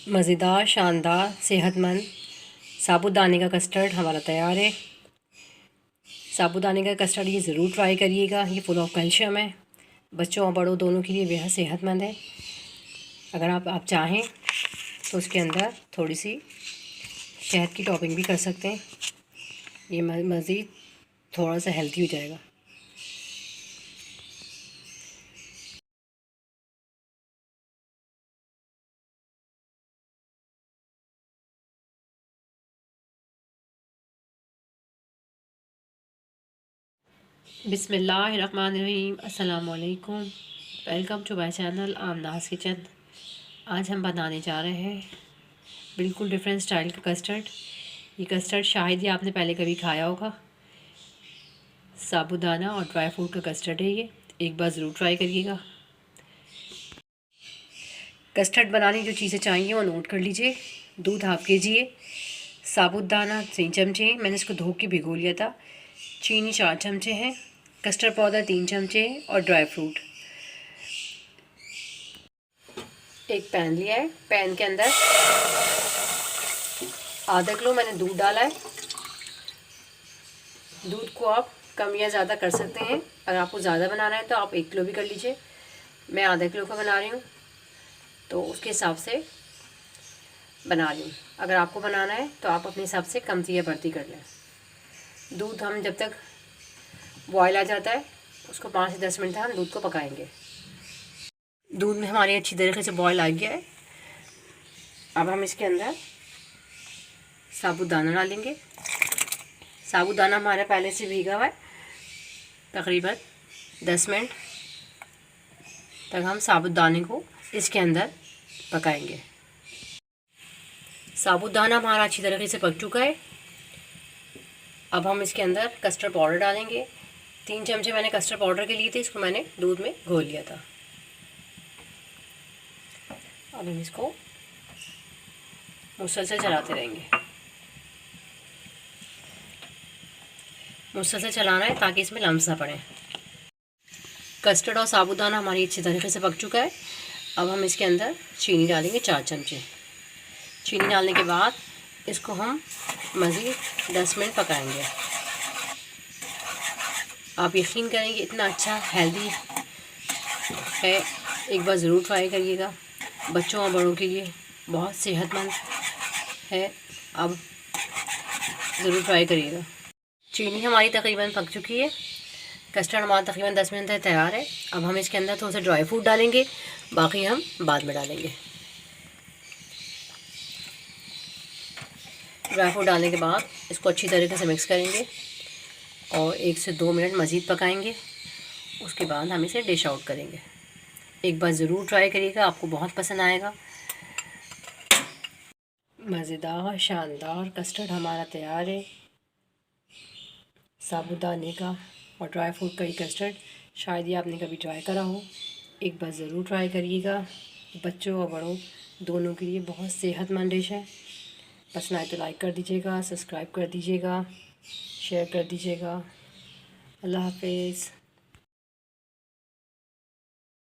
मज़ेदार, शानदार, सेहतमंद साबूदाने का कस्टर्ड हमारा तैयार है। साबूदाने का कस्टर्ड ये ज़रूर ट्राई करिएगा। ये फुल ऑफ कैल्शियम है, बच्चों और बड़ों दोनों के लिए बेहद सेहतमंद है। अगर आप चाहें तो उसके अंदर थोड़ी सी शहद की टॉपिंग भी कर सकते हैं। ये मज़ीद थोड़ा सा हेल्दी हो जाएगा। बिस्मिल्लाहिर्रहमानिर्रहीम, अस्सलाम वालेकुम। Welcome to my channel Amna's kitchen. आज हम बनाने जा रहे हैं बिल्कुल डिफरेंट स्टाइल का कस्टर्ड। ये कस्टर्ड शायद ही आपने पहले कभी खाया होगा। साबूदाना और ड्राई फ्रूट का कस्टर्ड है ये। एक बार ज़रूर ट्राई करिएगा। कस्टर्ड बनाने की जो चीज़ें चाहिए वो नोट कर लीजिए। दूध हाफ के जी है, साबूदाना 3 चमचे, मैंने इसको धो के भिगो लिया था। चीनी 4 चमचे हैं, कस्टर्ड पाउडर 3 चमचे और ड्राई फ्रूट। एक पैन लिया है, पैन के अंदर आधा किलो मैंने दूध डाला है। दूध को आप कम या ज़्यादा कर सकते हैं। अगर आपको ज़्यादा बनाना है तो आप 1 किलो भी कर लीजिए। मैं आधा किलो का बना रही हूँ तो उसके हिसाब से बना रही हूँ। अगर आपको बनाना है तो आप अपने हिसाब से कम या बढ़ती कर लें। दूध हम जब तक बॉयल आ जाता है उसको 5 से 10 मिनट तक हम दूध को पकाएंगे। दूध में हमारी अच्छी तरीके से बॉयल आ गया है। अब हम इसके अंदर साबूदाना डालेंगे। साबूदाना हमारा पहले से भीगा हुआ है। तकरीबन 10 मिनट तक हम साबूदाने को इसके अंदर पकाएंगे। साबूदाना हमारा अच्छी तरीके से पक चुका है। अब हम इसके अंदर कस्टर्ड पाउडर डालेंगे। 3 चमचे मैंने कस्टर्ड पाउडर के लिए थे, इसको मैंने दूध में घोल लिया था। अब हम इसको मुसलसल चलाते रहेंगे। मुसलसल चलाना है ताकि इसमें लम्स ना पड़े। कस्टर्ड और साबूदाना हमारी अच्छी तरीके से पक चुका है। अब हम इसके अंदर चीनी डालेंगे 4 चमचे। चीनी डालने के बाद इसको हम मज़ीद 10 मिनट पकाएंगे। आप यकीन करेंगे इतना अच्छा हेल्दी है, एक बार ज़रूर ट्राई करिएगा। बच्चों और बड़ों के लिए बहुत सेहतमंद है। अब ज़रूर ट्राई करिएगा। चीनी हमारी तकरीबन पक चुकी है। कस्टर्ड हमारा तकरीबन 10 मिनट तक तैयार है। अब हम इसके अंदर थोड़ा सा ड्राई फ्रूट डालेंगे, बाकी हम बाद में डालेंगे। ड्राई फ्रूट डालने के बाद इसको अच्छी तरीके से मिक्स करेंगे और 1 से 2 मिनट मज़ीद पकाएंगे। उसके बाद हम इसे डिश आउट करेंगे। एक बार ज़रूर ट्राई करिएगा, आपको बहुत पसंद आएगा। मज़ेदार, शानदार कस्टर्ड हमारा तैयार है। साबूदाने का और ड्राई फ्रूट का ये कस्टर्ड शायद ही आपने कभी ट्राई करा हो। एक बार ज़रूर ट्राई करिएगा। बच्चों और बड़ों दोनों के लिए बहुत सेहतमंद डिश है। पसंद आए तो लाइक कर दीजिएगा, सब्सक्राइब कर दीजिएगा, शेयर कर दीजिएगा। अल्लाह हाफिज़।